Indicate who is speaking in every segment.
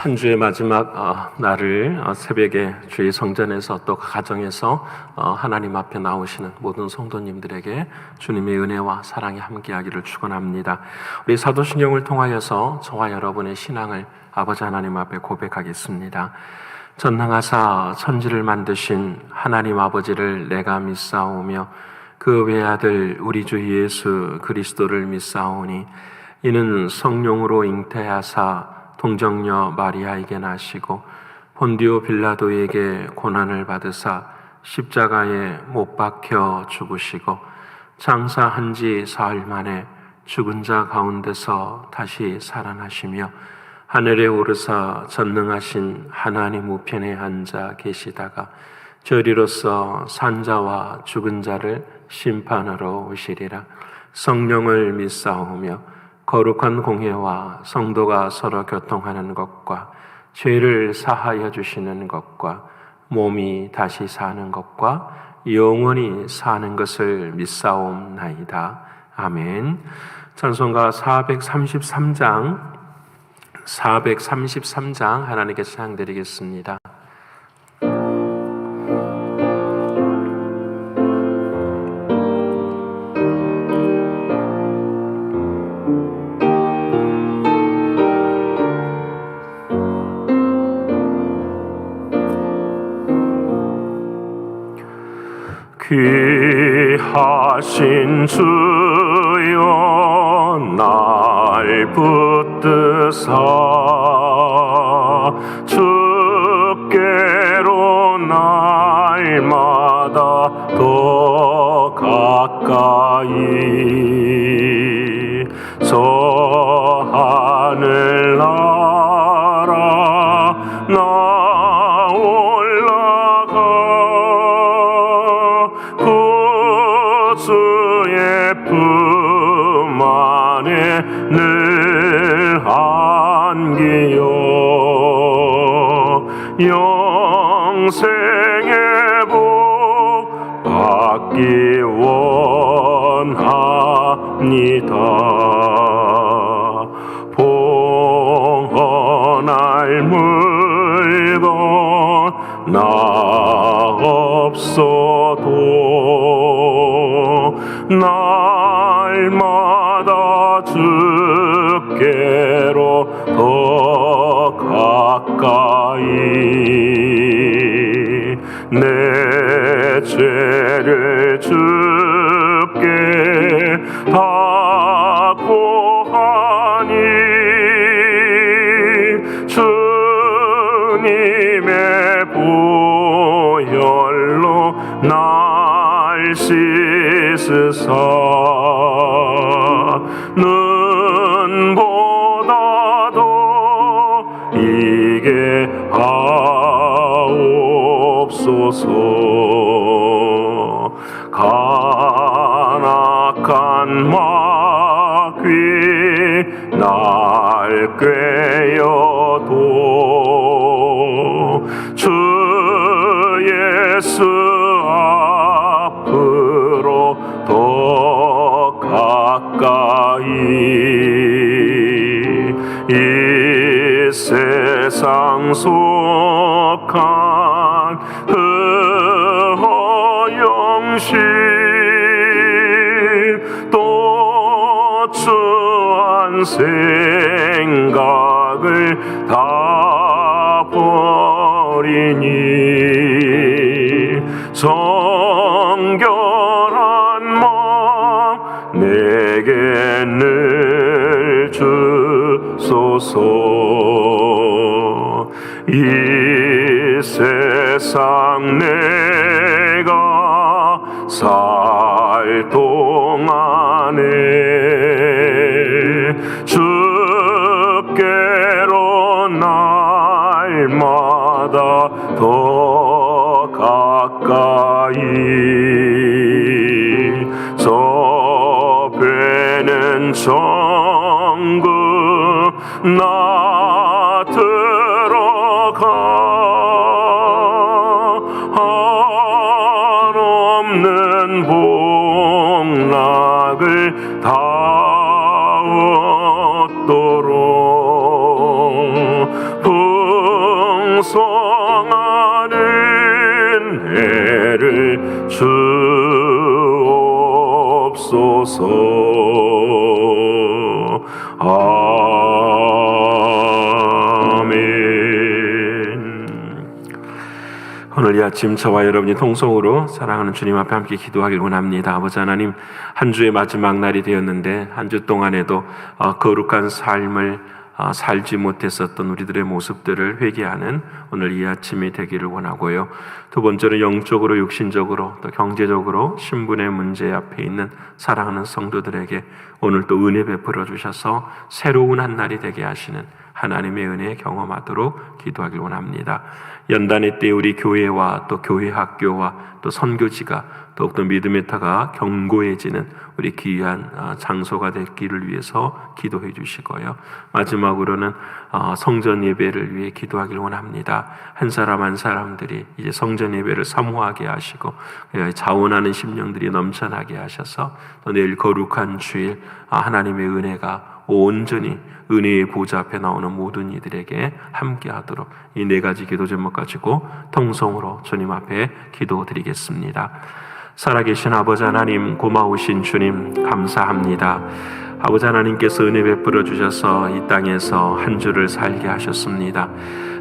Speaker 1: 한 주의 마지막 날을 새벽에 주의 성전에서 또 가정에서 하나님 앞에 나오시는 모든 성도님들에게 주님의 은혜와 사랑이 함께하기를 축원합니다. 우리 사도신경을 통하여서 저와 여러분의 신앙을 아버지 하나님 앞에 고백하겠습니다. 전능하사 천지를 만드신 하나님 아버지를 내가 믿사오며 그 외아들 우리 주 예수 그리스도를 믿사오니 이는 성령으로 잉태하사 동정녀 마리아에게 나시고 본디오 빌라도에게 고난을 받으사 십자가에 못 박혀 죽으시고 장사한 지 사흘 만에 죽은 자 가운데서 다시 살아나시며 하늘에 오르사 전능하신 하나님 우편에 앉아 계시다가 저리로서 산자와 죽은 자를 심판하러 오시리라. 성령을 믿사오며 거룩한 공회와 성도가 서로 교통하는 것과 죄를 사하여 주시는 것과 몸이 다시 사는 것과 영원히 사는 것을 믿사옵나이다. 아멘. 찬송가 433장 하나님께 찬양드리겠습니다. 귀하신 주여 날 붙드사 주께로 날마다 더 가까이 저 하늘나라 나 올라가 주의 품 안에 늘 안기요 영생의 복 받기 원합니다. 봉헌할 물건 나 없어도 날마다 주께로 더 가까이 내 죄를 주께 다 고하니 주님의 보혈로 날 씻으사 눈보다도 이게 하옵소서. 간악한 마귀 날 꾀어도 주 예수 앞으로 더 가까이 이 세상 속한 그 허영심 또 추한 생각을 다 버리니 정결한 마음 내게 늘 주소서. 이 세상 내가 살 동안에 주께로 날마다 더 가까이 저 배는 천국 나 들어가 한없는 복락을 다 얻도록 아멘. 오늘 이 아침 저와 여러분이 통성으로 사랑하는 주님 앞에 함께 기도하길 원합니다. 아버지 하나님, 한 주의 마지막 날이 되었는데 한 주 동안에도 거룩한 삶을 살지 못했었던 우리들의 모습들을 회개하는 오늘 이 아침이 되기를 원하고요. 두 번째는 영적으로, 육신적으로, 또 경제적으로 신분의 문제 앞에 있는 사랑하는 성도들에게 오늘 또 은혜 베풀어 주셔서 새로운 한 날이 되게 하시는 하나님의 은혜 경험하도록 기도하길 원합니다. 연단의 때 우리 교회와 또 교회 학교와 또 선교지가 더욱더 믿음의 터가 견고해지는 우리 귀한 장소가 되기를 위해서 기도해 주시고요. 마지막으로는 성전 예배를 위해 기도하길 원합니다. 한 사람 한 사람들이 이제 성전 예배를 사모하게 하시고 자원하는 심령들이 넘쳐나게 하셔서 또 내일 거룩한 주일 하나님의 은혜가 온전히 은혜의 보좌 앞에 나오는 모든 이들에게 함께하도록 이 네 가지 기도 제목 가지고 통성으로 주님 앞에 기도드리겠습니다. 살아계신 아버지 하나님, 고마우신 주님 감사합니다. 아버지 하나님께서 은혜 베풀어 주셔서 이 땅에서 한 주를 살게 하셨습니다.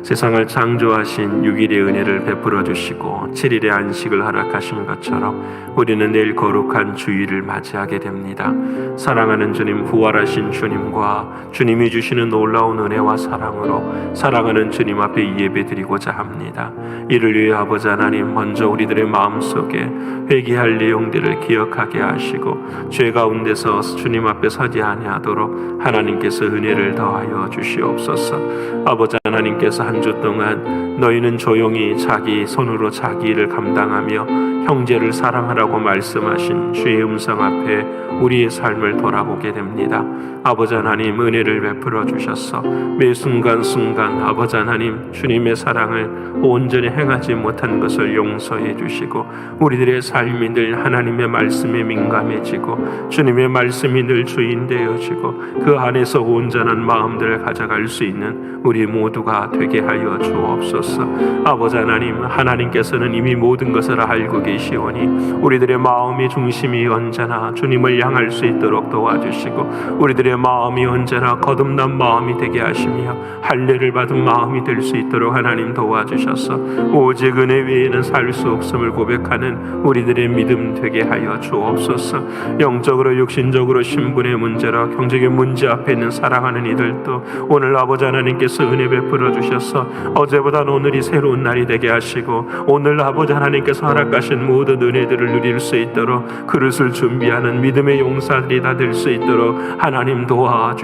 Speaker 1: 세상을 창조하신 6일의 은혜를 베풀어 주시고 7일의 안식을 허락하신 것처럼 우리는 내일 거룩한 주일을 맞이하게 됩니다. 사랑하는 주님, 부활하신 주님과 주님이 주시는 놀라운 은혜와 사랑으로 사랑하는 주님 앞에 이 예배 드리고자 합니다. 이를 위해 아버지 하나님, 먼저 우리들의 마음속에 회개할 내용들을 기억하게 하시고 죄 가운데서 주님 앞에 서지 아니하도록 하나님께서 은혜를 더하여 주시옵소서. 아버지 하나님께서 한 주 동안 너희는 조용히 자기 손으로 자기 일을 감당하며 형제를 사랑하라고 말씀하신 주의 음성 앞에 우리의 삶을 돌아보게 됩니다. 아버지 하나님, 은혜를 베풀어 주셔서 매 순간순간 아버지 하나님, 주님의 사랑을 온전히 행하지 못한 것을 용서해 주시고 우리들의 삶이 늘 하나님의 말씀에 민감해지고 주님의 말씀이 늘 주인 되어지고 그 안에서 온전한 마음들을 가져갈 수 있는 우리 모두가 되게 하여 주옵소서. 아버지 하나님, 하나님께서는 이미 모든 것을 알고 계시오니 우리들의 마음의 중심이 언제나 주님을 향할 수 있도록 도와주시고 우리들의 마음이 언제나 거듭난 마음이 되게 하시며 할례를 받은 마음이 될 수 있도록 하나님 도와주셔서 오직 은혜 외에는 살 수 없음을 고백하는 우리들의 믿음 되게 하여 주옵소서. 영적으로, 육신적으로, 신분의 문제로 경제의 문제 앞에 있는 사랑하는 이들도 오늘 아버지 하나님께서 은혜 베풀어 주셔서 어제보다 오늘이 새로운 날이 되게 하시고 오늘 아버지 하나님께서 허락하신 모든 은혜들을 누릴 수 있도록 그릇을 준비하는 믿음의 용사들이 다 될 수 있도록 하나님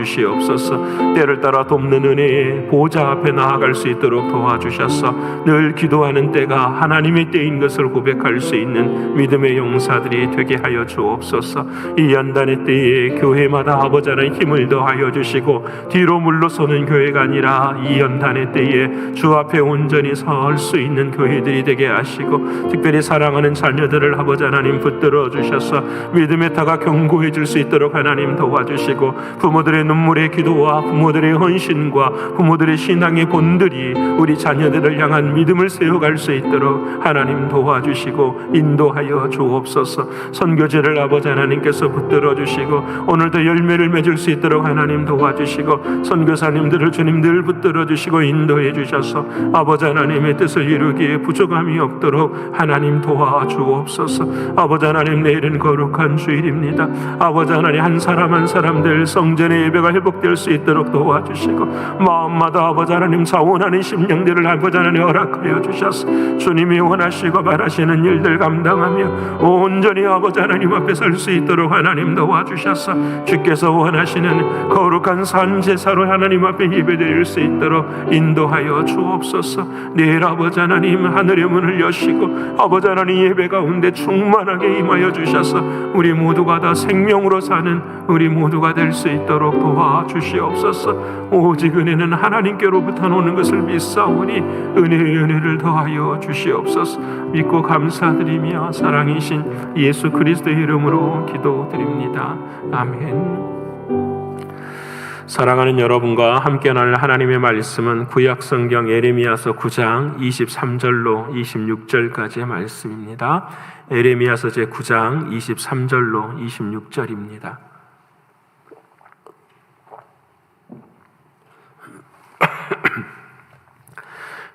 Speaker 1: 도와주시옵소서. 때를 따라 돕는 은혜의 보좌 앞에 나아갈 수 있도록 도와주셔서 늘 기도하는 때가 하나님의 때인 것을 고백할 수 있는 믿음의 용사들이 되게 하여 주옵소서. 이 연단의 때에 교회마다 아버지 하나님 힘을 더하여 주시고 뒤로 물러서는 교회가 아니라 이 연단의 때에 주 앞에 온전히 설 수 있는 교회들이 되게 하시고 특별히 사랑하는 자녀들을 아버지 하나님 붙들어 주셔서 믿음의 터가 견고해질 수 있도록 하나님 도와주시고 부모들의 눈물의 기도와 부모들의 헌신과 부모들의 신앙의 본들이 우리 자녀들을 향한 믿음을 세워갈 수 있도록 하나님 도와주시고 인도하여 주옵소서. 선교제를 아버지 하나님께서 붙들어 주시고 오늘도 열매를 맺을 수 있도록 하나님 도와주시고 선교사님들을 주님 늘 붙들어 주시고 인도해 주셔서 아버지 하나님의 뜻을 이루기에 부족함이 없도록 하나님 도와주옵소서. 아버지 하나님, 내일은 거룩한 주일입니다. 아버지 하나님, 한 사람 한 사람들 성전의 예배가 회복될 수 있도록 도와주시고 마음마다 아버지 하나님 자원하는 심령들을 아버지 하나님 허락하여 주셔서 주님이 원하시고 바라시는 일들 감당하며 온전히 아버지 하나님 앞에 설 수 있도록 하나님 도와주셔서 주께서 원하시는 거룩한 산제사로 하나님 앞에 예배드릴 수 있도록 인도하여 주옵소서. 내일 아버지 하나님 하늘의 문을 여시고 아버지 하나님 예배 가운데 충만하게 임하여 주셔서 우리 모두가 다 생명으로 사는 우리 모두가 될 수 있도록 도와주시옵소서. 오직 은혜는 하나님께로부터 오는 것을 믿사오니 은혜의 은혜를 더하여 주시옵소서. 믿고 감사드리며 사랑이신 예수 그리스도의 이름으로 기도드립니다. 아멘. 사랑하는 여러분과 함께 나눌 하나님의 말씀은 구약성경 예레미야서 9장 23절로 26절까지의 말씀입니다. 예레미야서 제9장 23절로 26절입니다.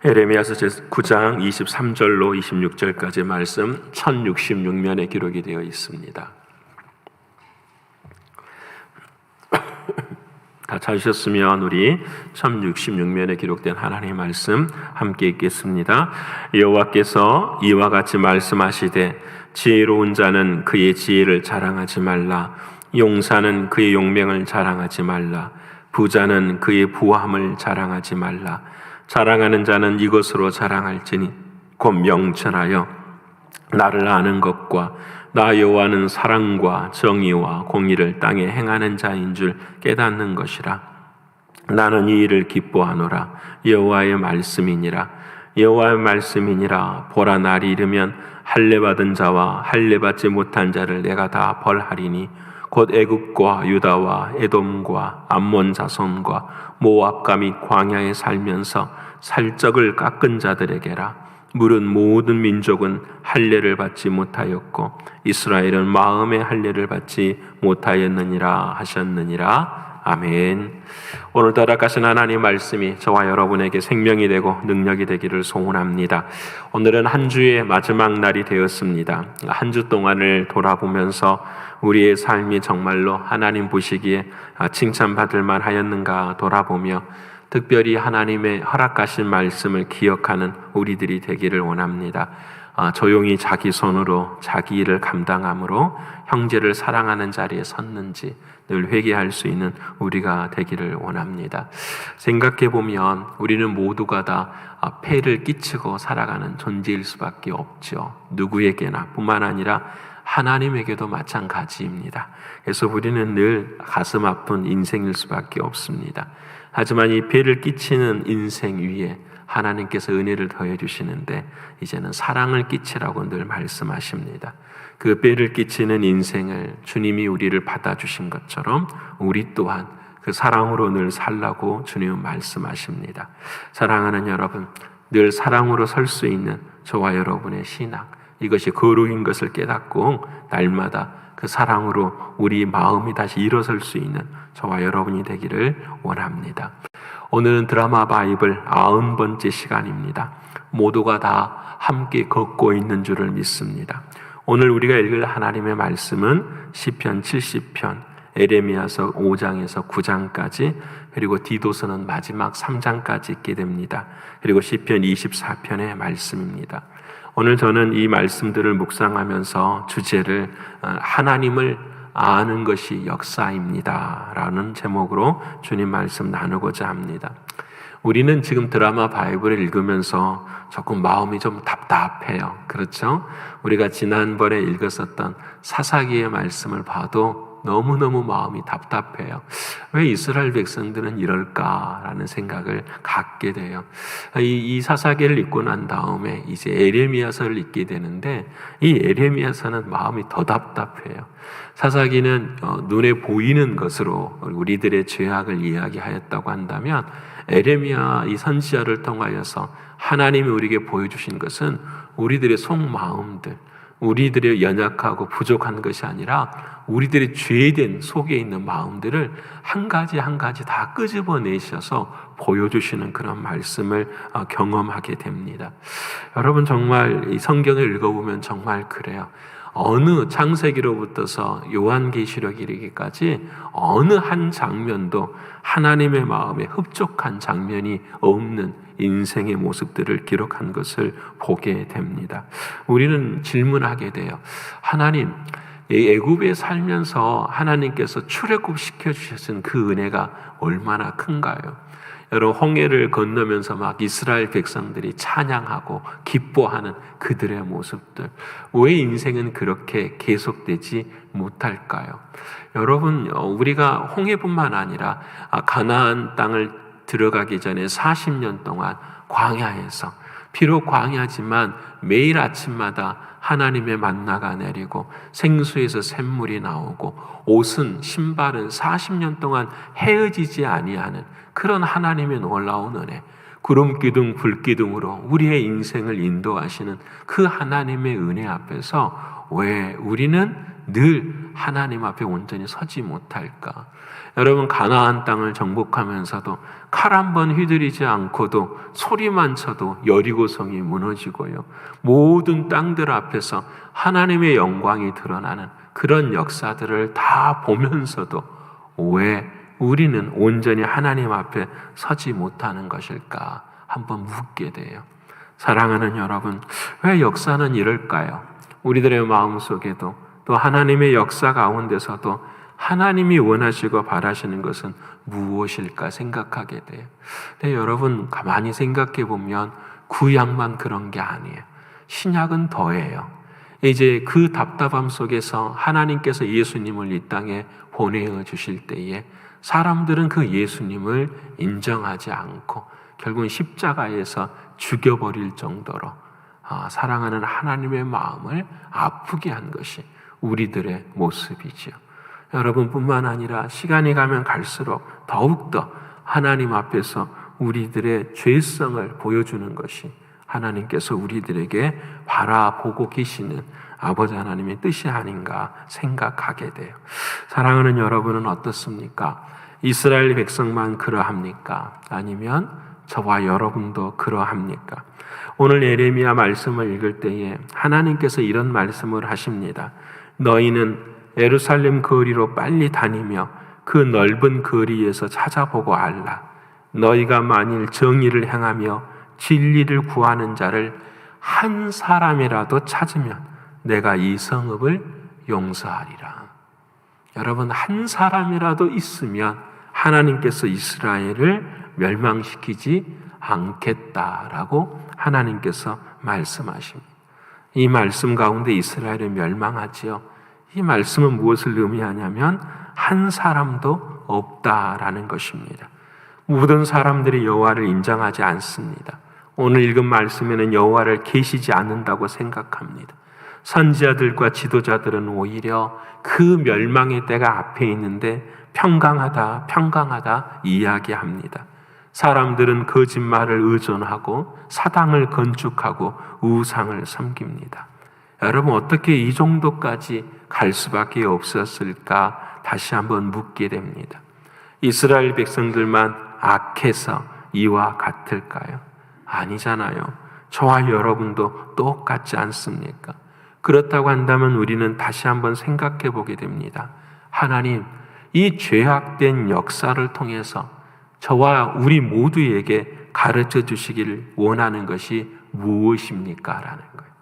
Speaker 1: 에레미야서 제9장 23절로 26절까지 말씀 1066면에 기록이 되어 있습니다. 다 찾으셨으면 우리 1066면에 기록된 하나님의 말씀 함께 읽겠습니다. 여호와께서 이와 같이 말씀하시되 지혜로운 자는 그의 지혜를 자랑하지 말라. 용사는 그의 용맹을 자랑하지 말라. 부자는 그의 부함을 자랑하지 말라. 자랑하는 자는 이것으로 자랑할지니 곧 명철하여 나를 아는 것과 나 여호와는 사랑과 정의와 공의를 땅에 행하는 자인 줄 깨닫는 것이라. 나는 이 일을 기뻐하노라. 여호와의 말씀이니라. 여호와의 말씀이니라. 보라, 날이 이르면 할례 받은 자와 할례 받지 못한 자를 내가 다 벌하리니 곧 애굽과 유다와 에돔과 암몬 자손과 모압과 및 광야에 살면서 살적을 깎은 자들에게라. 물은 모든 민족은 할례를 받지 못하였고 이스라엘은 마음의 할례를 받지 못하였느니라 하셨느니라. 아멘. 오늘도 허락하신 하나님의 말씀이 저와 여러분에게 생명이 되고 능력이 되기를 소원합니다. 오늘은 한 주의 마지막 날이 되었습니다. 한 주 동안을 돌아보면서 우리의 삶이 정말로 하나님 보시기에 칭찬받을 만하였는가 돌아보며 특별히 하나님의 허락하신 말씀을 기억하는 우리들이 되기를 원합니다. 조용히 자기 손으로 자기 일을 감당함으로 형제를 사랑하는 자리에 섰는지 늘 회개할 수 있는 우리가 되기를 원합니다. 생각해 보면 우리는 모두가 다 폐를 끼치고 살아가는 존재일 수밖에 없죠. 누구에게나 뿐만 아니라 하나님에게도 마찬가지입니다. 그래서 우리는 늘 가슴 아픈 인생일 수밖에 없습니다. 하지만 이 폐를 끼치는 인생 위에 하나님께서 은혜를 더해 주시는데 이제는 사랑을 끼치라고 늘 말씀하십니다. 그 폐를 끼치는 인생을 주님이 우리를 받아주신 것처럼 우리 또한 그 사랑으로 늘 살라고 주님은 말씀하십니다. 사랑하는 여러분, 늘 사랑으로 설 수 있는 저와 여러분의 신앙, 이것이 거룩인 것을 깨닫고 날마다 그 사랑으로 우리 마음이 다시 일어설 수 있는 저와 여러분이 되기를 원합니다. 오늘은 드라마 바이블 90번째 시간입니다. 모두가 다 함께 걷고 있는 줄을 믿습니다. 오늘 우리가 읽을 하나님의 말씀은 시편 70편, 에레미야서 5장에서 9장까지, 그리고 디도서는 마지막 3장까지 있게 됩니다. 그리고 시편 24편의 말씀입니다. 오늘 저는 이 말씀들을 묵상하면서 주제를 하나님을 아는 것이 역사입니다 라는 제목으로 주님 말씀 나누고자 합니다. 우리는 지금 드라마 바이블을 읽으면서 조금 마음이 좀 답답해요. 그렇죠? 우리가 지난번에 읽었었던 사사기의 말씀을 봐도 너무너무 마음이 답답해요. 왜 이스라엘 백성들은 이럴까라는 생각을 갖게 돼요. 이 사사기를 읽고 난 다음에 이제 에레미야서를 읽게 되는데 이 에레미야서는 마음이 더 답답해요. 사사기는 눈에 보이는 것으로 우리들의 죄악을 이야기하였다고 한다면 에레미야 이 선지자를 통하여서 하나님이 우리에게 보여주신 것은 우리들의 속마음들, 우리들의 연약하고 부족한 것이 아니라 우리들의 죄된 속에 있는 마음들을 한 가지 한 가지 다 끄집어내셔서 보여주시는 그런 말씀을 경험하게 됩니다. 여러분, 정말 이 성경을 읽어보면 정말 그래요. 어느 창세기로부터서 요한계시록 이르기까지 어느 한 장면도 하나님의 마음에 흡족한 장면이 없는 인생의 모습들을 기록한 것을 보게 됩니다. 우리는 질문하게 돼요. 하나님, 애굽에 살면서 하나님께서 출애굽시켜 주신 그 은혜가 얼마나 큰가요? 여러분, 홍해를 건너면서 막 이스라엘 백성들이 찬양하고 기뻐하는 그들의 모습들, 왜 인생은 그렇게 계속되지 못할까요? 여러분, 우리가 홍해뿐만 아니라 가나안 땅을 들어가기 전에 40년 동안 광야에서, 비록 광야지만 매일 아침마다 하나님의 만나가 내리고 생수에서 샘물이 나오고 옷은, 신발은 40년 동안 헤어지지 아니하는 그런 하나님의 놀라운 은혜, 구름기둥 불기둥으로 우리의 인생을 인도하시는 그 하나님의 은혜 앞에서 왜 우리는 늘 하나님 앞에 온전히 서지 못할까? 여러분, 가나안 땅을 정복하면서도 칼 한 번 휘두르지 않고도 소리만 쳐도 여리고성이 무너지고요, 모든 땅들 앞에서 하나님의 영광이 드러나는 그런 역사들을 다 보면서도 왜 우리는 온전히 하나님 앞에 서지 못하는 것일까 한번 묻게 돼요. 사랑하는 여러분, 왜 역사는 이럴까요? 우리들의 마음속에도 또 하나님의 역사 가운데서도 하나님이 원하시고 바라시는 것은 무엇일까 생각하게 돼요. 근데 여러분, 가만히 생각해 보면 구약만 그런 게 아니에요. 신약은 더해요. 이제 그 답답함 속에서 하나님께서 예수님을 이 땅에 보내어 주실 때에 사람들은 그 예수님을 인정하지 않고 결국은 십자가에서 죽여버릴 정도로 사랑하는 하나님의 마음을 아프게 한 것이 우리들의 모습이지요. 여러분뿐만 아니라 시간이 가면 갈수록 더욱더 하나님 앞에서 우리들의 죄성을 보여주는 것이 하나님께서 우리들에게 바라보고 계시는 아버지 하나님의 뜻이 아닌가 생각하게 돼요. 사랑하는 여러분은 어떻습니까? 이스라엘 백성만 그러합니까? 아니면 저와 여러분도 그러합니까? 오늘 예레미야 말씀을 읽을 때에 하나님께서 이런 말씀을 하십니다. 너희는 예루살렘 거리로 빨리 다니며 그 넓은 거리에서 찾아보고 알라. 너희가 만일 정의를 행하며 진리를 구하는 자를 한 사람이라도 찾으면 내가 이 성읍을 용서하리라. 여러분, 한 사람이라도 있으면 하나님께서 이스라엘을 멸망시키지 않겠다라고 하나님께서 말씀하십니다. 이 말씀 가운데 이스라엘은 멸망하지요. 이 말씀은 무엇을 의미하냐면 한 사람도 없다라는 것입니다. 모든 사람들이 여호와를 인정하지 않습니다. 오늘 읽은 말씀에는 여호와를 계시지 않는다고 생각합니다. 선지자들과 지도자들은 오히려 그 멸망의 때가 앞에 있는데 평강하다 이야기합니다. 사람들은 거짓말을 의존하고 사당을 건축하고 우상을 섬깁니다. 여러분, 어떻게 이 정도까지 갈 수밖에 없었을까 다시 한번 묻게 됩니다. 이스라엘 백성들만 악해서 이와 같을까요? 아니잖아요. 저와 여러분도 똑같지 않습니까? 그렇다고 한다면 우리는 다시 한번 생각해 보게 됩니다. 하나님, 이 죄악된 역사를 통해서 저와 우리 모두에게 가르쳐 주시기를 원하는 것이 무엇입니까? 라는 거예요.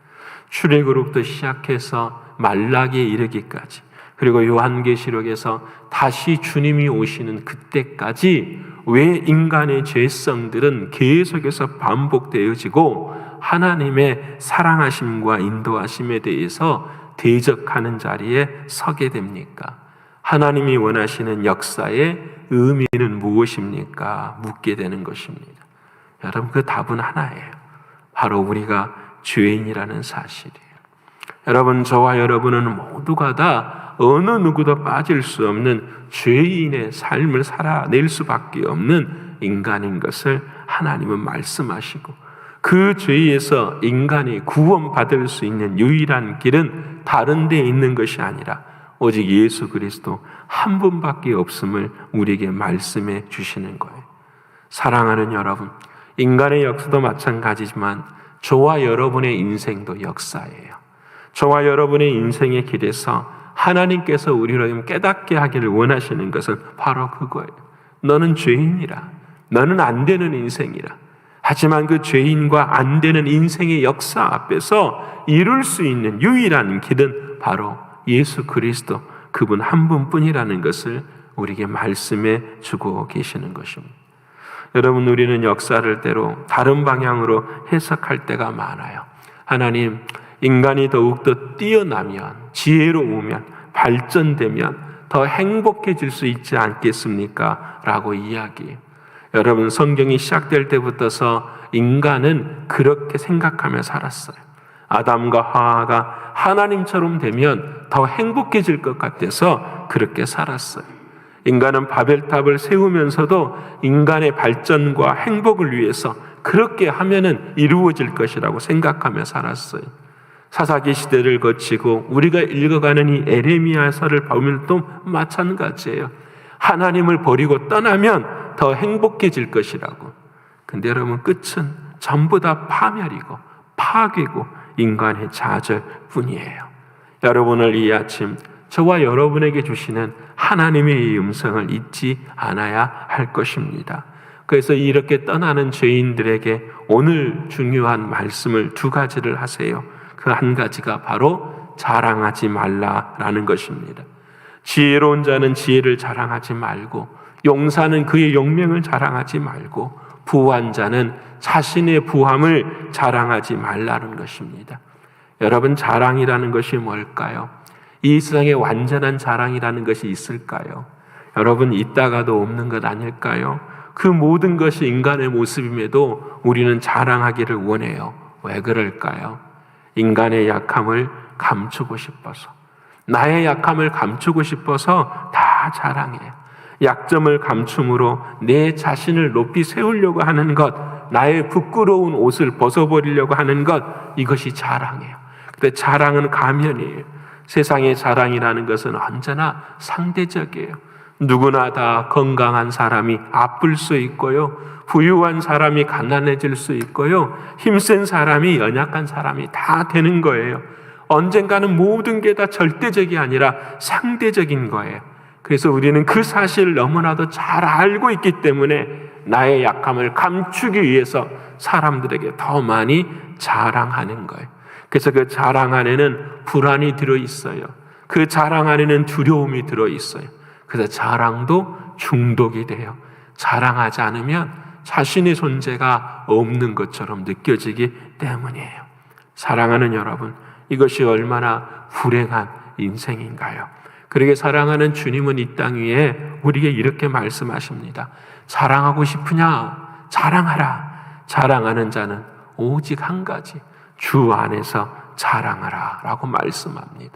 Speaker 1: 출애굽부터 시작해서 말라기에 이르기까지, 그리고 요한계시록에서 다시 주님이 오시는 그때까지 왜 인간의 죄성들은 계속해서 반복되어지고 하나님의 사랑하심과 인도하심에 대해서 대적하는 자리에 서게 됩니까? 하나님이 원하시는 역사의 의미는 무엇입니까? 묻게 되는 것입니다. 여러분, 그 답은 하나예요. 바로 우리가 죄인이라는 사실이에요. 여러분, 저와 여러분은 모두가 다 어느 누구도 빠질 수 없는 죄인의 삶을 살아낼 수밖에 없는 인간인 것을 하나님은 말씀하시고, 그 죄에서 인간이 구원받을 수 있는 유일한 길은 다른 데 있는 것이 아니라 오직 예수 그리스도 한 분밖에 없음을 우리에게 말씀해 주시는 거예요. 사랑하는 여러분, 인간의 역사도 마찬가지지만 저와 여러분의 인생도 역사예요. 저와 여러분의 인생의 길에서 하나님께서 우리를 깨닫게 하기를 원하시는 것은 바로 그거예요. 너는 죄인이라. 너는 안 되는 인생이라. 하지만 그 죄인과 안 되는 인생의 역사 앞에서 이룰 수 있는 유일한 길은 바로 예수 그리스도, 그분 한 분뿐이라는 것을 우리에게 말씀해 주고 계시는 것입니다. 여러분, 우리는 역사를 때로 다른 방향으로 해석할 때가 많아요. 하나님, 인간이 더욱더 뛰어나면, 지혜로우면, 발전되면 더 행복해질 수 있지 않겠습니까? 라고 이야기해요. 여러분, 성경이 시작될 때부터서 인간은 그렇게 생각하며 살았어요. 아담과 하와가 하나님처럼 되면 더 행복해질 것 같아서 그렇게 살았어요. 인간은 바벨탑을 세우면서도 인간의 발전과 행복을 위해서 그렇게 하면은 이루어질 것이라고 생각하며 살았어요. 사사기 시대를 거치고 우리가 읽어가는 이 에레미야서를 보면 또 마찬가지예요. 하나님을 버리고 떠나면 더 행복해질 것이라고. 근데 여러분, 끝은 전부 다 파멸이고 파괴고 인간의 좌절뿐이에요. 여러분을 이 아침 저와 여러분에게 주시는 하나님의 이 음성을 잊지 않아야 할 것입니다. 그래서 이렇게 떠나는 죄인들에게 오늘 중요한 말씀을 두 가지를 하세요. 그 한 가지가 바로 자랑하지 말라라는 것입니다. 지혜로운 자는 지혜를 자랑하지 말고, 용사는 그의 용명을 자랑하지 말고, 부한 자는 자신의 부함을 자랑하지 말라는 것입니다. 여러분, 자랑이라는 것이 뭘까요? 이 세상에 완전한 자랑이라는 것이 있을까요? 여러분, 있다가도 없는 것 아닐까요? 그 모든 것이 인간의 모습임에도 우리는 자랑하기를 원해요. 왜 그럴까요? 인간의 약함을 감추고 싶어서, 나의 약함을 감추고 싶어서 다 자랑해요. 약점을 감춤으로 내 자신을 높이 세우려고 하는 것, 나의 부끄러운 옷을 벗어버리려고 하는 것, 이것이 자랑이에요. 근데 자랑은 가면이에요. 세상의 자랑이라는 것은 언제나 상대적이에요. 누구나 다 건강한 사람이 아플 수 있고요, 부유한 사람이 가난해질 수 있고요, 힘센 사람이 연약한 사람이 다 되는 거예요. 언젠가는 모든 게 다 절대적이 아니라 상대적인 거예요. 그래서 우리는 그 사실을 너무나도 잘 알고 있기 때문에 나의 약함을 감추기 위해서 사람들에게 더 많이 자랑하는 거예요. 그래서 그 자랑 안에는 불안이 들어있어요. 그 자랑 안에는 두려움이 들어있어요. 그래서 자랑도 중독이 돼요. 자랑하지 않으면 자신의 존재가 없는 것처럼 느껴지기 때문이에요. 사랑하는 여러분, 이것이 얼마나 불행한 인생인가요? 그러게 사랑하는 주님은 이 땅 위에 우리에게 이렇게 말씀하십니다. 자랑하고 싶으냐? 자랑하라. 자랑하는 자는 오직 한 가지, 주 안에서 자랑하라 라고 말씀합니다.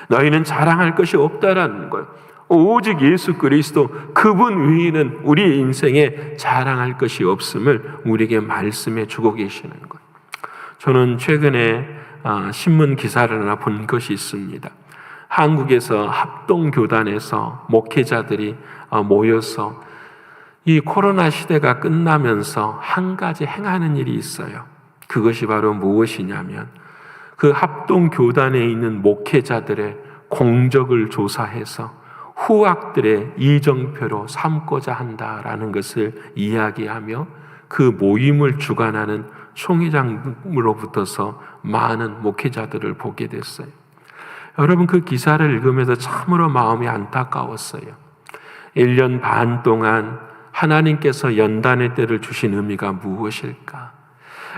Speaker 1: 너희는 자랑할 것이 없다라는 거예요. 오직 예수 그리스도 그분 외에는 우리의 인생에 자랑할 것이 없음을 우리에게 말씀해 주고 계시는 거예요. 저는 최근에 신문 기사를 하나 본 것이 있습니다. 한국에서 합동교단에서 목회자들이 모여서 이 코로나 시대가 끝나면서 한 가지 행하는 일이 있어요. 그것이 바로 무엇이냐면 그 합동교단에 있는 목회자들의 공적을 조사해서 후학들의 이정표로 삼고자 한다라는 것을 이야기하며 그 모임을 주관하는 총회장으로부터서 많은 목회자들을 보게 됐어요. 여러분, 그 기사를 읽으면서 참으로 마음이 안타까웠어요. 1년 반 동안 하나님께서 연단의 때를 주신 의미가 무엇일까?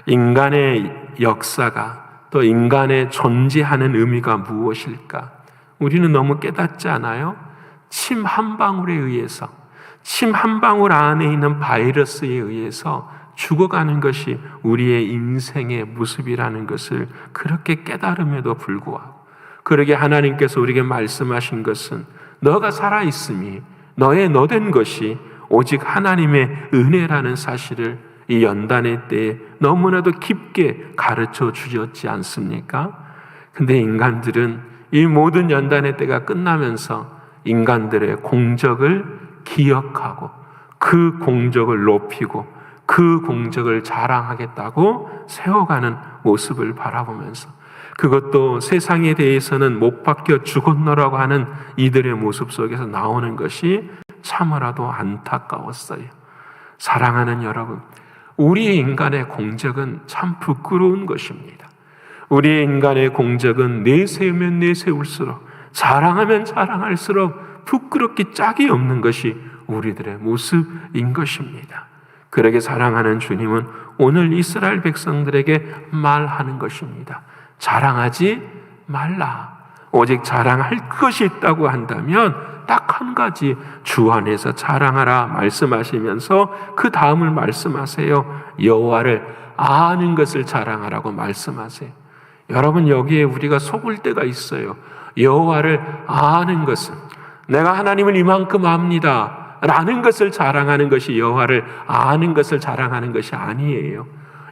Speaker 1: 인간의 역사가, 또 인간의 존재하는 의미가 무엇일까? 우리는 너무 깨닫지 않아요? 침 한 방울에 의해서, 침 한 방울 안에 있는 바이러스에 의해서 죽어가는 것이 우리의 인생의 모습이라는 것을 그렇게 깨달음에도 불구하고, 그러게 하나님께서 우리에게 말씀하신 것은 너가 살아있음이 너의 너된 것이 오직 하나님의 은혜라는 사실을 이 연단의 때에 너무나도 깊게 가르쳐 주셨지 않습니까? 근데 인간들은 이 모든 연단의 때가 끝나면서 인간들의 공적을 기억하고 그 공적을 높이고 그 공적을 자랑하겠다고 세워가는 모습을 바라보면서, 그것도 세상에 대해서는 못 박혀 죽었노라고 하는 이들의 모습 속에서 나오는 것이 참으로도 안타까웠어요. 사랑하는 여러분, 우리의 인간의 공적은 참 부끄러운 것입니다. 우리의 인간의 공적은 내세우면 내세울수록, 자랑하면 자랑할수록 부끄럽기 짝이 없는 것이 우리들의 모습인 것입니다. 그러게 사랑하는 주님은 오늘 이스라엘 백성들에게 말하는 것입니다. 자랑하지 말라. 오직 자랑할 것이 있다고 한다면 딱 한 가지, 주 안에서 자랑하라 말씀하시면서 그 다음을 말씀하세요. 여호와를 아는 것을 자랑하라고 말씀하세요. 여러분, 여기에 우리가 속을 때가 있어요. 여호와를 아는 것은, 내가 하나님을 이만큼 압니다 라는 것을 자랑하는 것이 여호와를 아는 것을 자랑하는 것이 아니에요.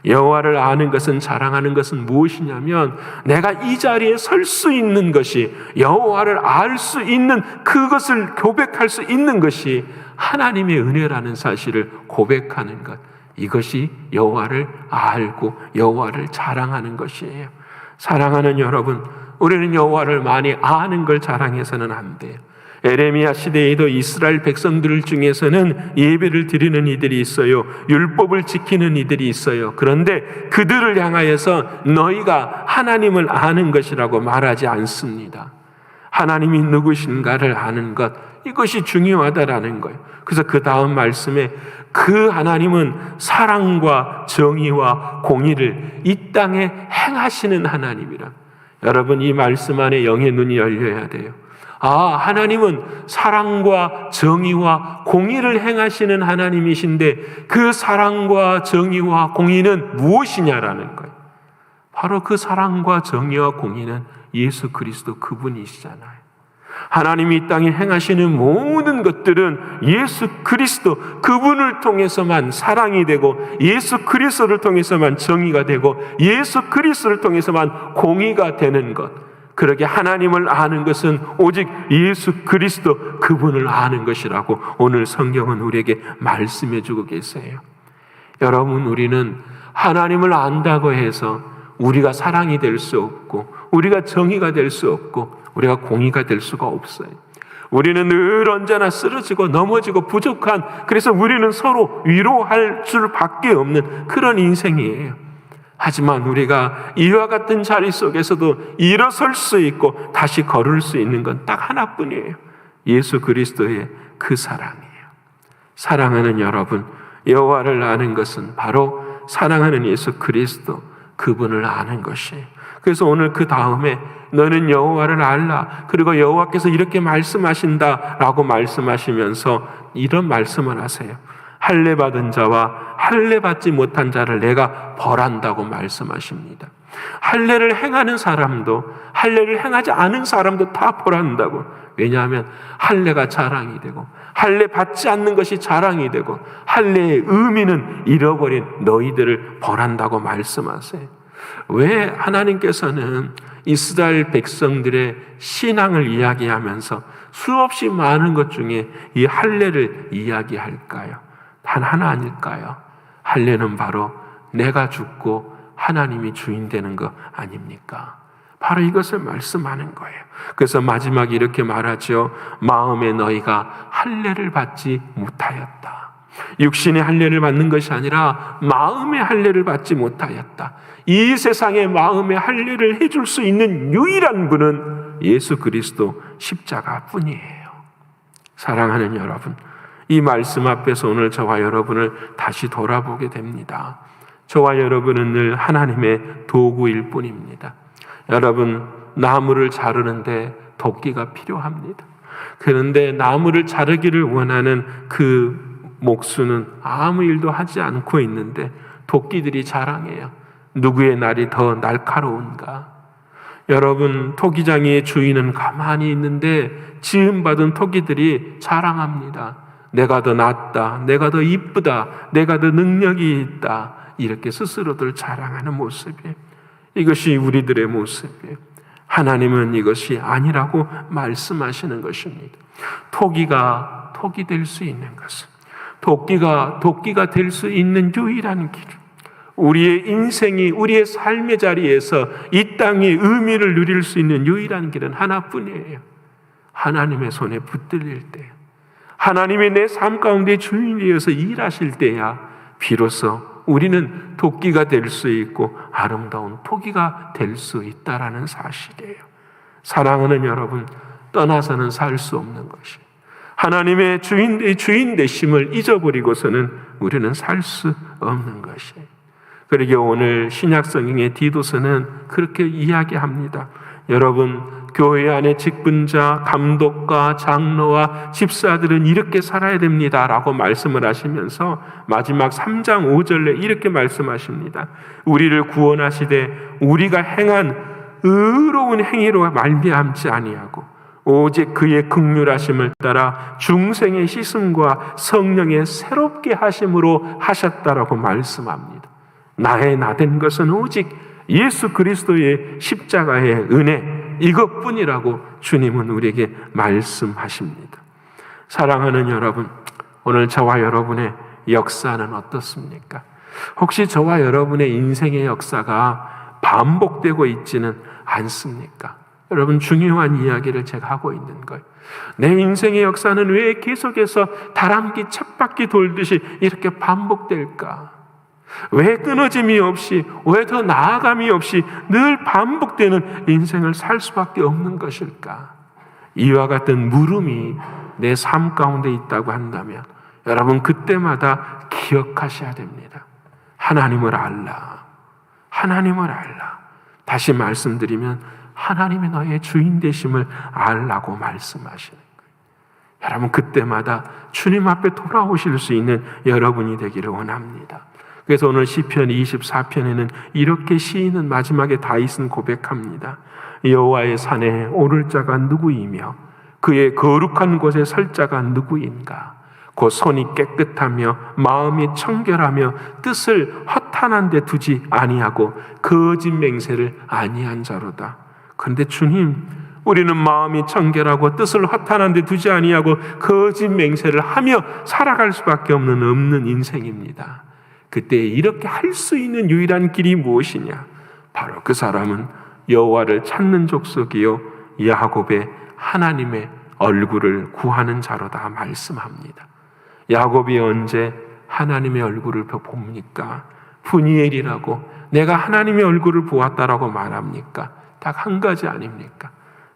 Speaker 1: 여호와를 아는 것은, 자랑하는 것은 무엇이냐면 내가 이 자리에 설 수 있는 것이, 여호와를 알 수 있는 그것을 고백할 수 있는 것이 하나님의 은혜라는 사실을 고백하는 것, 이것이 여호와를 알고 여호와를 자랑하는 것이에요. 사랑하는 여러분, 우리는 여호와를 많이 아는 걸 자랑해서는 안 돼요. 에레미야 시대에도 이스라엘 백성들 중에서는 예배를 드리는 이들이 있어요. 율법을 지키는 이들이 있어요. 그런데 그들을 향하여서 너희가 하나님을 아는 것이라고 말하지 않습니다. 하나님이 누구신가를 아는 것, 이것이 중요하다라는 거예요. 그래서 그 다음 말씀에 그 하나님은 사랑과 정의와 공의를 이 땅에 행하시는 하나님이라. 여러분, 이 말씀 안에 영의 눈이 열려야 돼요. 하나님은 사랑과 정의와 공의를 행하시는 하나님이신데 그 사랑과 정의와 공의는 무엇이냐라는 거예요. 바로 그 사랑과 정의와 공의는 예수 그리스도 그분이시잖아요. 하나님이 이 땅에 행하시는 모든 것들은 예수 그리스도 그분을 통해서만 사랑이 되고, 예수 그리스도를 통해서만 정의가 되고, 예수 그리스도를 통해서만 공의가 되는 것. 그렇게 하나님을 아는 것은 오직 예수 그리스도 그분을 아는 것이라고 오늘 성경은 우리에게 말씀해 주고 계세요. 여러분, 우리는 하나님을 안다고 해서 우리가 사랑이 될 수 없고, 우리가 정의가 될 수 없고, 우리가 공의가 될 수가 없어요. 우리는 늘 언제나 쓰러지고 넘어지고 부족한, 그래서 우리는 서로 위로할 수밖에 없는 그런 인생이에요. 하지만 우리가 이와 같은 자리 속에서도 일어설 수 있고 다시 걸을 수 있는 건 딱 하나뿐이에요. 예수 그리스도의 그 사랑이에요. 사랑하는 여러분, 여호와를 아는 것은 바로 사랑하는 예수 그리스도 그분을 아는 것이에요. 그래서 오늘 그 다음에 너는 여호와를 알라, 그리고 여호와께서 이렇게 말씀하신다라고 말씀하시면서 이런 말씀을 하세요. 할례 받은 자와 할례 받지 못한 자를 내가 벌한다고 말씀하십니다. 할례를 행하는 사람도 할례를 행하지 않은 사람도 다 벌한다고. 왜냐하면 할례가 자랑이 되고, 할례 받지 않는 것이 자랑이 되고, 할례의 의미는 잃어버린 너희들을 벌한다고 말씀하세요. 왜 하나님께서는 이스라엘 백성들의 신앙을 이야기하면서 수없이 많은 것 중에 이 할례를 이야기할까요? 단 하나 아닐까요? 할례는 바로 내가 죽고 하나님이 주인 되는 거 아닙니까? 바로 이것을 말씀하는 거예요. 그래서 마지막에 이렇게 말하죠. 마음에 너희가 할례를 받지 못하였다. 육신의 할례를 받는 것이 아니라 마음의 할례를 받지 못하였다. 이 세상에 마음의 할례를 해줄 수 있는 유일한 분은 예수 그리스도 십자가뿐이에요. 사랑하는 여러분, 이 말씀 앞에서 오늘 저와 여러분을 다시 돌아보게 됩니다. 저와 여러분은 늘 하나님의 도구일 뿐입니다. 여러분, 나무를 자르는데 도끼가 필요합니다. 그런데 나무를 자르기를 원하는 그 목수는 아무 일도 하지 않고 있는데 도끼들이 자랑해요. 누구의 날이 더 날카로운가? 여러분, 토기장의 주인은 가만히 있는데 지음받은 토기들이 자랑합니다. 내가 더 낫다, 내가 더 이쁘다, 내가 더 능력이 있다, 이렇게 스스로들 자랑하는 모습이에요. 이것이 우리들의 모습이에요. 하나님은 이것이 아니라고 말씀하시는 것입니다. 토기가 토기 될 수 있는 것은, 도끼가 될 수 있는 유일한 길, 우리의 인생이, 우리의 삶의 자리에서 이 땅의 의미를 누릴 수 있는 유일한 길은 하나뿐이에요. 하나님의 손에 붙들릴 때, 하나님이 내 삶 가운데 주인이어서 일하실 때야 비로소 우리는 도끼가 될 수 있고 아름다운 토기가 될 수 있다라는 사실이에요. 사랑하는 여러분, 떠나서는 살 수 없는 것이, 하나님의 주인 되심을 잊어버리고서는 우리는 살 수 없는 것이에요. 그러게 오늘 신약성경의 디도서는 그렇게 이야기합니다. 여러분, 교회 안에 직분자, 감독과 장로와 집사들은 이렇게 살아야 됩니다 라고 말씀을 하시면서 마지막 3장 5절에 이렇게 말씀하십니다. 우리를 구원하시되 우리가 행한 의로운 행위로 말미암지 아니하고 오직 그의 긍휼하심을 따라 중생의 씻음과 성령의 새롭게 하심으로 하셨다라고 말씀합니다. 나의 나된 것은 오직 예수 그리스도의 십자가의 은혜 이것뿐이라고 주님은 우리에게 말씀하십니다. 사랑하는 여러분, 오늘 저와 여러분의 역사는 어떻습니까? 혹시 저와 여러분의 인생의 역사가 반복되고 있지는 않습니까? 여러분, 중요한 이야기를 제가 하고 있는 거예요. 내 인생의 역사는 왜 계속해서 다람쥐 쳇바퀴 돌듯이 이렇게 반복될까? 왜 끊어짐이 없이, 왜 더 나아감이 없이 늘 반복되는 인생을 살 수밖에 없는 것일까? 이와 같은 물음이 내 삶 가운데 있다고 한다면 여러분, 그때마다 기억하셔야 됩니다. 하나님을 알라. 하나님을 알라. 다시 말씀드리면 하나님이 너의 주인 되심을 알라고 말씀하시는 거예요. 여러분, 그때마다 주님 앞에 돌아오실 수 있는 여러분이 되기를 원합니다. 그래서 오늘 시편 24편에는 이렇게 시인은 마지막에 다윗은 고백합니다. 여호와의 산에 오를 자가 누구이며 그의 거룩한 곳에 설 자가 누구인가? 곧 손이 깨끗하며 마음이 청결하며 뜻을 허탄한 데 두지 아니하고 거짓 맹세를 아니한 자로다. 그런데 주님, 우리는 마음이 청결하고 뜻을 허탄한 데 두지 아니하고 거짓 맹세를 하며 살아갈 수밖에 없는 인생입니다. 그때 이렇게 할 수 있는 유일한 길이 무엇이냐? 바로 그 사람은 여호와를 찾는 족속이요 야곱의 하나님의 얼굴을 구하는 자로다 말씀합니다. 야곱이 언제 하나님의 얼굴을 봅니까? 푸니엘이라고 내가 하나님의 얼굴을 보았다라고 말합니까? 딱 한 가지 아닙니까?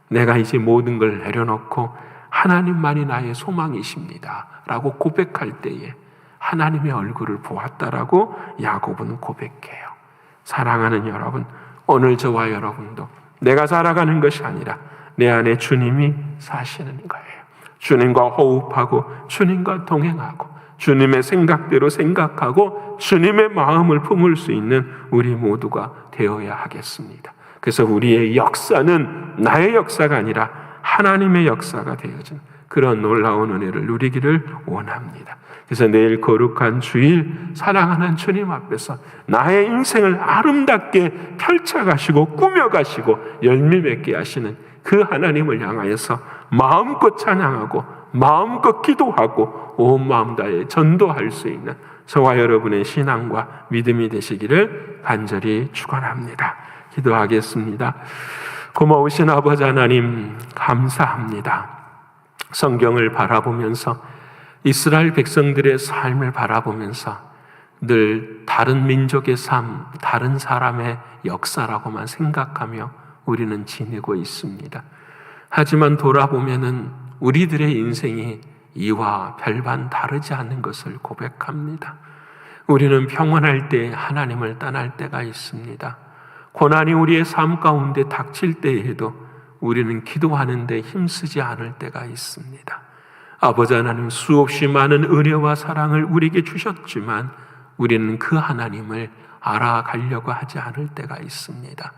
Speaker 1: 내가 이제 모든 걸 내려놓고 하나님만이 나의 소망이십니다 라고 고백할 때에 하나님의 얼굴을 보았다라고 야곱은 고백해요. 사랑하는 여러분, 오늘 저와 여러분도 내가 살아가는 것이 아니라 내 안에 주님이 사시는 거예요. 주님과 호흡하고 주님과 동행하고 주님의 생각대로 생각하고 주님의 마음을 품을 수 있는 우리 모두가 되어야 하겠습니다. 그래서 우리의 역사는 나의 역사가 아니라 하나님의 역사가 되어진 그런 놀라운 은혜를 누리기를 원합니다. 그래서 내일 거룩한 주일 사랑하는 주님 앞에서 나의 인생을 아름답게 펼쳐가시고 꾸며가시고 열매 맺게 하시는 그 하나님을 향하여서 마음껏 찬양하고 마음껏 기도하고 온 마음 다해 전도할 수 있는 저와 여러분의 신앙과 믿음이 되시기를 간절히 축원합니다. 기도하겠습니다. 고마우신 아버지 하나님, 감사합니다. 성경을 바라보면서 이스라엘 백성들의 삶을 바라보면서 늘 다른 민족의 삶, 다른 사람의 역사라고만 생각하며 우리는 지내고 있습니다. 하지만 돌아보면은 우리들의 인생이 이와 별반 다르지 않는 것을 고백합니다. 우리는 평안할 때 하나님을 떠날 때가 있습니다. 고난이 우리의 삶 가운데 닥칠 때에도 우리는 기도하는데 힘쓰지 않을 때가 있습니다. 아버지 하나님, 수없이 많은 은혜와 사랑을 우리에게 주셨지만 우리는 그 하나님을 알아가려고 하지 않을 때가 있습니다.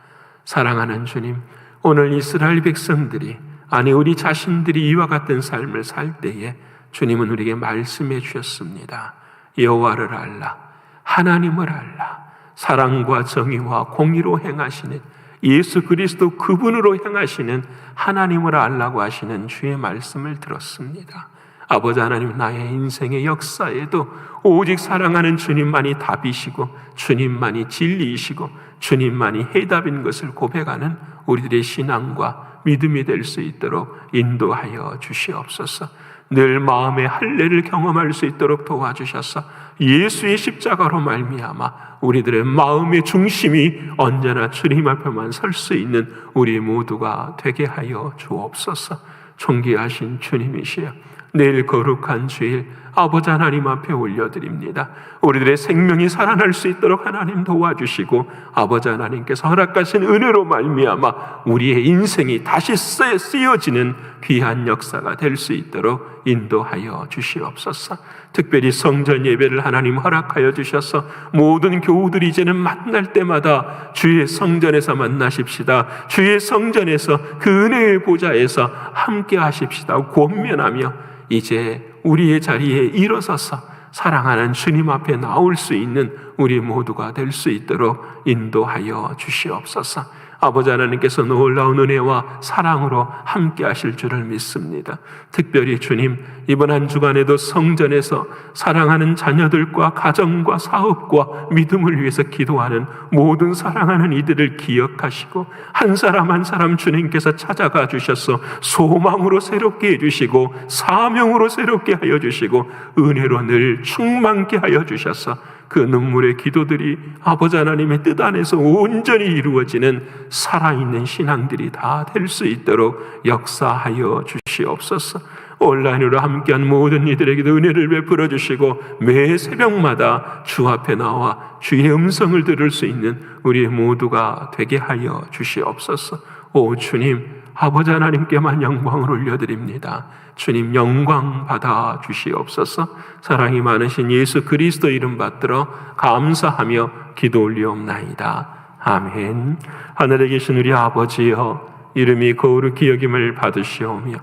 Speaker 1: 사랑하는 주님, 오늘 이스라엘 백성들이, 아니 우리 자신들이 이와 같은 삶을 살 때에 주님은 우리에게 말씀해 주셨습니다. 여호와를 알라, 하나님을 알라, 사랑과 정의와 공의로 행하시는 예수 그리스도 그분으로 행하시는 하나님을 알라고 하시는 주의 말씀을 들었습니다. 아버지 하나님, 나의 인생의 역사에도 오직 사랑하는 주님만이 답이시고 주님만이 진리이시고 주님만이 해답인 것을 고백하는 우리들의 신앙과 믿음이 될 수 있도록 인도하여 주시옵소서. 늘 마음의 할례를 경험할 수 있도록 도와주셔서 예수의 십자가로 말미암아 우리들의 마음의 중심이 언제나 주님 앞에만 설 수 있는 우리 모두가 되게 하여 주옵소서. 존귀하신 주님이시여, 내일 거룩한 주일 아버지 하나님 앞에 올려드립니다. 우리들의 생명이 살아날 수 있도록 하나님 도와주시고 아버지 하나님께서 허락하신 은혜로 말미암아 우리의 인생이 다시 쓰여지는 귀한 역사가 될 수 있도록 인도하여 주시옵소서. 특별히 성전 예배를 하나님 허락하여 주셔서 모든 교우들이 이제는 만날 때마다 주의 성전에서 만나십시다. 주의 성전에서 그 은혜의 보좌에서 함께 하십시다. 권면하며 이제 우리의 자리에 일어서서 사랑하는 주님 앞에 나올 수 있는 우리 모두가 될 수 있도록 인도하여 주시옵소서. 아버지 하나님께서 놀라운 은혜와 사랑으로 함께 하실 줄을 믿습니다. 특별히 주님, 이번 한 주간에도 성전에서 사랑하는 자녀들과 가정과 사업과 믿음을 위해서 기도하는 모든 사랑하는 이들을 기억하시고 한 사람 한 사람 주님께서 찾아가 주셔서 소망으로 새롭게 해주시고 사명으로 새롭게 하여 주시고 은혜로 늘 충만케 하여 주셔서 그 눈물의 기도들이 아버지 하나님의 뜻 안에서 온전히 이루어지는 살아있는 신앙들이 다 될 수 있도록 역사하여 주시옵소서. 온라인으로 함께한 모든 이들에게도 은혜를 베풀어 주시고 매 새벽마다 주 앞에 나와 주의 음성을 들을 수 있는 우리 모두가 되게 하여 주시옵소서. 오 주님, 아버지 하나님께만 영광을 올려드립니다. 주님 영광 받아 주시옵소서. 사랑이 많으신 예수 그리스도 이름 받들어 감사하며 기도 올리옵나이다. 아멘. 하늘에 계신 우리 아버지여, 이름이 거룩히 여김을 받으시오며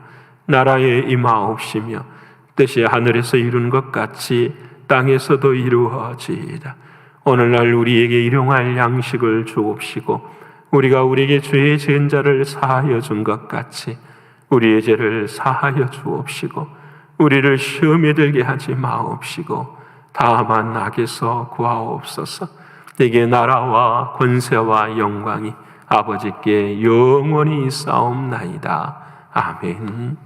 Speaker 1: 나라에 임하옵시며 뜻이 하늘에서 이룬 것 같이 땅에서도 이루어지이다. 오늘날 우리에게 일용할 양식을 주옵시고 우리가 우리에게 죄의 지은 자를 사하여 준 것 같이 우리의 죄를 사하여 주옵시고 우리를 시험에 들게 하지 마옵시고 다만 악에서 구하옵소서. 내게 나라와 권세와 영광이 아버지께 영원히 있사옵나이다. 아멘.